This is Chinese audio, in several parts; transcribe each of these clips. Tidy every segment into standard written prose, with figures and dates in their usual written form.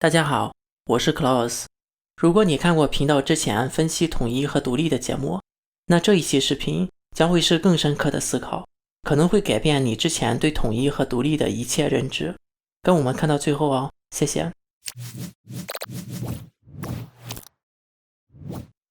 大家好，我是 Klaus。如果你看过频道之前分析统一和独立的节目，那这一期视频将会是更深刻的思考，可能会改变你之前对统一和独立的一切认知。跟我们看到最后哦，谢谢。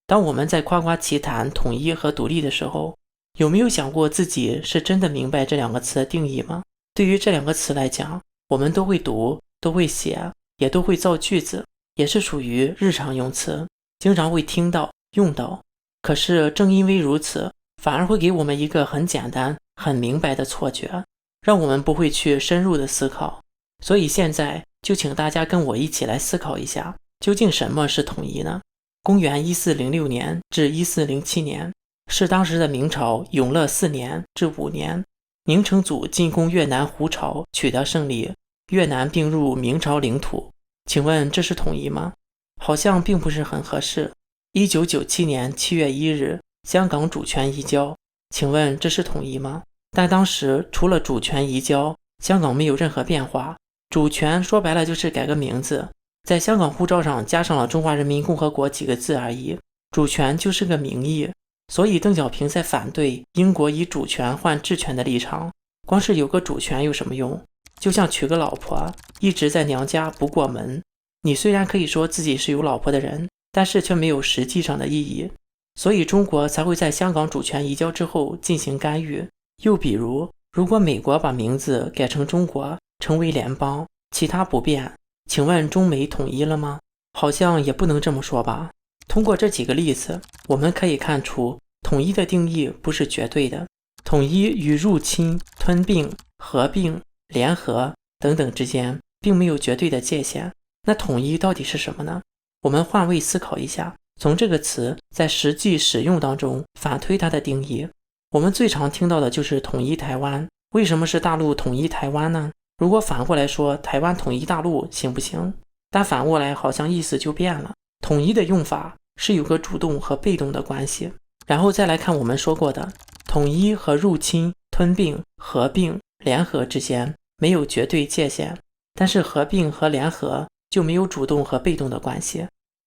当我们在夸夸其谈统一和独立的时候，有没有想过自己是真的明白这两个词的定义吗？对于这两个词来讲，我们都会读，都会写，也都会造句子，也是属于日常用词，经常会听到用到。可是正因为如此，反而会给我们一个很简单很明白的错觉，让我们不会去深入的思考。所以现在就请大家跟我一起来思考一下，究竟什么是统一呢？公元1406年至1407年，是当时的明朝永乐4年至5年，明成祖进攻越南胡朝，取得胜利，越南并入明朝领土。请问这是统一吗？好像并不是很合适。1997年7月1日，香港主权移交，请问这是统一吗？但当时除了主权移交，香港没有任何变化。主权说白了就是改个名字，在香港护照上加上了中华人民共和国几个字而已，主权就是个名义。所以邓小平在反对英国以主权换治权的立场，光是有个主权有什么用？就像娶个老婆，一直在娘家不过门。你虽然可以说自己是有老婆的人，但是却没有实际上的意义。所以中国才会在香港主权移交之后进行干预。又比如，如果美国把名字改成中国，成为联邦，其他不变，请问中美统一了吗？好像也不能这么说吧。通过这几个例子，我们可以看出统一的定义不是绝对的。统一与入侵、吞并、合并、联合等等之间并没有绝对的界限。那统一到底是什么呢？我们换位思考一下，从这个词在实际使用当中反推它的定义。我们最常听到的就是统一台湾。为什么是大陆统一台湾呢？如果反过来说台湾统一大陆行不行？但反过来好像意思就变了。统一的用法是有个主动和被动的关系。然后再来看我们说过的，统一和入侵、吞并、合并、联合之间没有绝对界限，但是合并和联合就没有主动和被动的关系。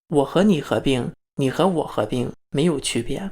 我和你合并，你和我合并没有区别，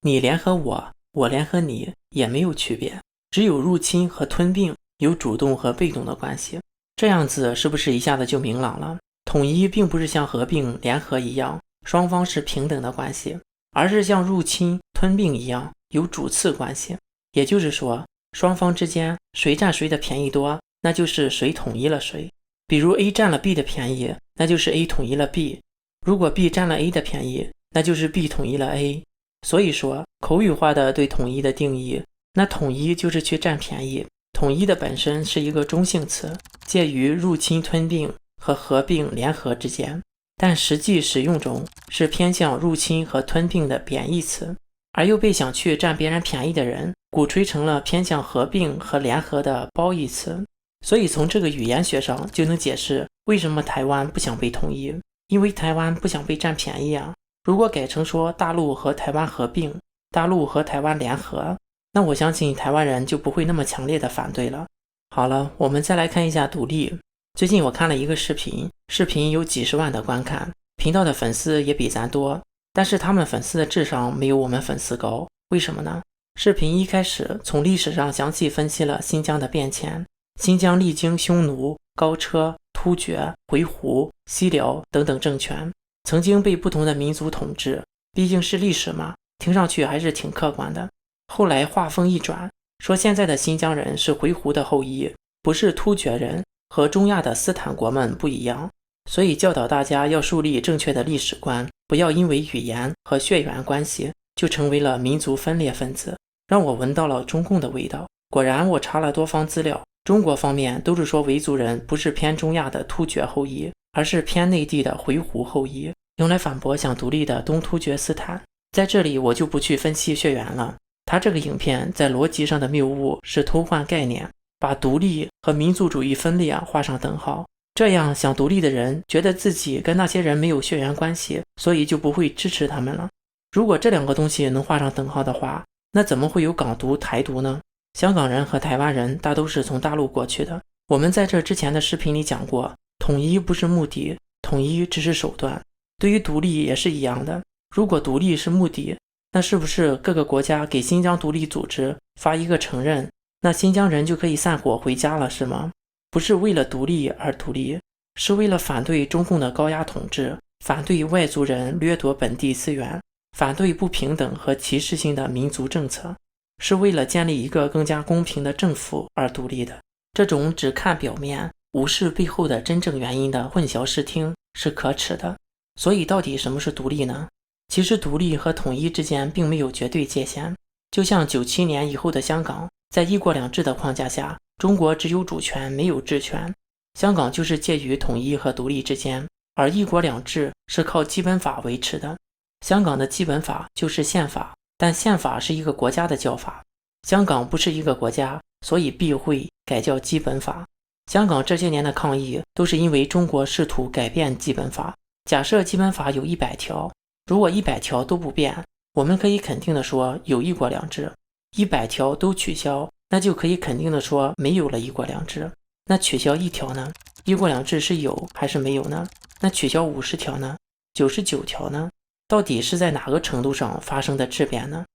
你联合我，我联合你也没有区别，只有入侵和吞并有主动和被动的关系。这样子是不是一下子就明朗了？统一并不是像合并、联合一样双方是平等的关系，而是像入侵、吞并一样有主次关系。也就是说，双方之间谁占谁的便宜多，那就是谁统一了谁。比如 A 占了 B 的便宜，那就是 A 统一了 B。 如果 B 占了 A 的便宜，那就是 B 统一了 A。 所以说口语化的对统一的定义，那统一就是去占便宜。统一的本身是一个中性词，介于入侵、吞并和合并、联合之间，但实际使用中是偏向入侵和吞并的贬义词，而又被想去占别人便宜的人鼓吹成了偏向合并和联合的褒义词。所以从这个语言学上就能解释为什么台湾不想被统一，因为台湾不想被占便宜啊。如果改成说大陆和台湾合并，大陆和台湾联合，那我相信台湾人就不会那么强烈的反对了。好了，我们再来看一下独立。最近我看了一个视频，视频有几十万的观看，频道的粉丝也比咱多，但是他们粉丝的智商没有我们粉丝高。为什么呢？视频一开始从历史上详细分析了新疆的变迁，新疆历经匈奴、高车、突厥、回鹘、西辽等等政权，曾经被不同的民族统治，毕竟是历史嘛，听上去还是挺客观的。后来话锋一转，说现在的新疆人是回鹘的后裔，不是突厥人，和中亚的斯坦国们不一样，所以教导大家要树立正确的历史观，不要因为语言和血缘关系就成为了民族分裂分子，让我闻到了中共的味道。果然我查了多方资料，中国方面都是说维族人不是偏中亚的突厥后裔，而是偏内地的回鹘后裔，用来反驳想独立的东突厥斯坦。在这里我就不去分析血缘了，他这个影片在逻辑上的谬误是偷换概念，把独立和民族主义分裂画上等号，这样想独立的人觉得自己跟那些人没有血缘关系，所以就不会支持他们了。如果这两个东西能画上等号的话，那怎么会有港独、台独呢？香港人和台湾人大都是从大陆过去的。我们在这之前的视频里讲过，统一不是目的，统一只是手段。对于独立也是一样的，如果独立是目的，那是不是各个国家给新疆独立组织发一个承认，那新疆人就可以散伙回家了，是吗？不是为了独立而独立，是为了反对中共的高压统治，反对外族人掠夺本地资源，反对不平等和歧视性的民族政策，是为了建立一个更加公平的政府而独立的。这种只看表面，无视背后的真正原因的混淆视听是可耻的。所以到底什么是独立呢？其实独立和统一之间并没有绝对界限，就像97年以后的香港，在一国两制的框架下，中国只有主权没有治权，香港就是介于统一和独立之间，而一国两制是靠基本法维持的。香港的基本法就是宪法，但宪法是一个国家的叫法，香港不是一个国家，所以避讳改叫基本法。香港这些年的抗议都是因为中国试图改变基本法。假设基本法有100条，如果100条都不变，我们可以肯定的说有一国两制；100条都取消，那就可以肯定的说没有了一国两制。那取消1条呢？一国两制是有还是没有呢？那取消50条呢？99条呢？到底是在哪个程度上发生的质变呢？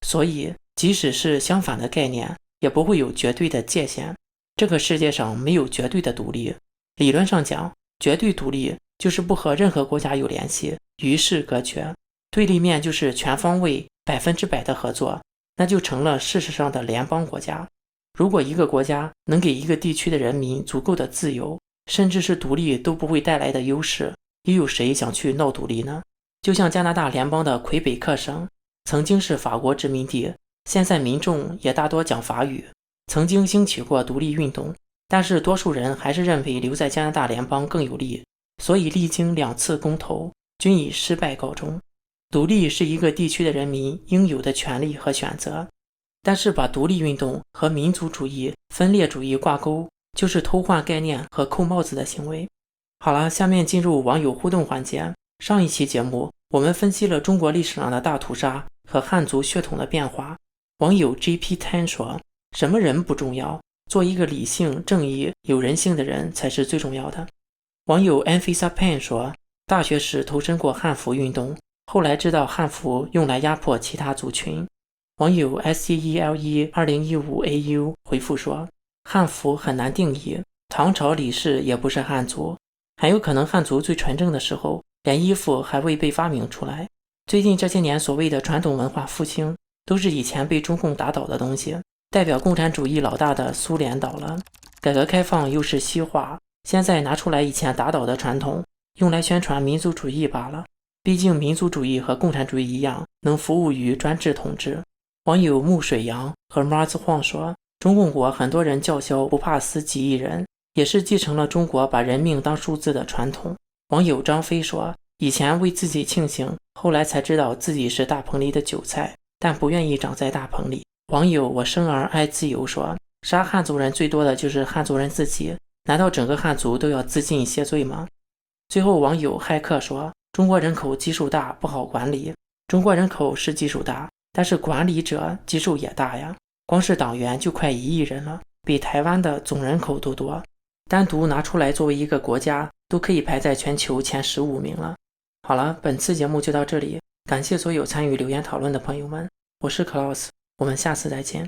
所以即使是相反的概念，也不会有绝对的界限。这个世界上没有绝对的独立，理论上讲，绝对独立就是不和任何国家有联系，与世隔绝。对立面就是全方位100%的合作，那就成了事实上的联邦国家。如果一个国家能给一个地区的人民足够的自由，甚至是独立都不会带来的优势，又有谁想去闹独立呢？就像加拿大联邦的魁北克省，曾经是法国殖民地，现在民众也大多讲法语，曾经兴起过独立运动，但是多数人还是认为留在加拿大联邦更有利，所以历经2次公投均以失败告终。独立是一个地区的人民应有的权利和选择，但是把独立运动和民族主义、分裂主义挂钩，就是偷换概念和扣帽子的行为。好了，下面进入网友互动环节。上一期节目我们分析了中国历史上的大屠杀和汉族血统的变化。网友 GP10 说，什么人不重要，做一个理性、正义、有人性的人才是最重要的。网友 Anfisa Pen 说，大学时投身过汉服运动，后来知道汉服用来压迫其他族群。网友 SEELE2015AU 回复说，汉服很难定义，唐朝李氏也不是汉族，很有可能汉族最纯正的时候，连衣服还未被发明出来。最近这些年所谓的传统文化复兴，都是以前被中共打倒的东西，代表共产主义老大的苏联倒了，改革开放又是西化，现在拿出来以前打倒的传统，用来宣传民族主义罢了。毕竟民族主义和共产主义一样，能服务于专制统治。网友木水阳和 Mars 晃说，中共国很多人叫嚣不怕死几亿人，也是继承了中国把人命当数字的传统。网友张飞说，以前为自己庆幸，后来才知道自己是大棚里的韭菜，但不愿意长在大棚里。网友我生而爱自由说，杀汉族人最多的就是汉族人自己，难道整个汉族都要自尽谢罪吗？最后网友骇客说，中国人口基数大不好管理。中国人口是基数大，但是管理者基数也大呀，光是党员就快1亿人了，比台湾的总人口都多，单独拿出来作为一个国家都可以排在全球前15名了。好了，本次节目就到这里，感谢所有参与留言讨论的朋友们，我是 Klaus， 我们下次再见。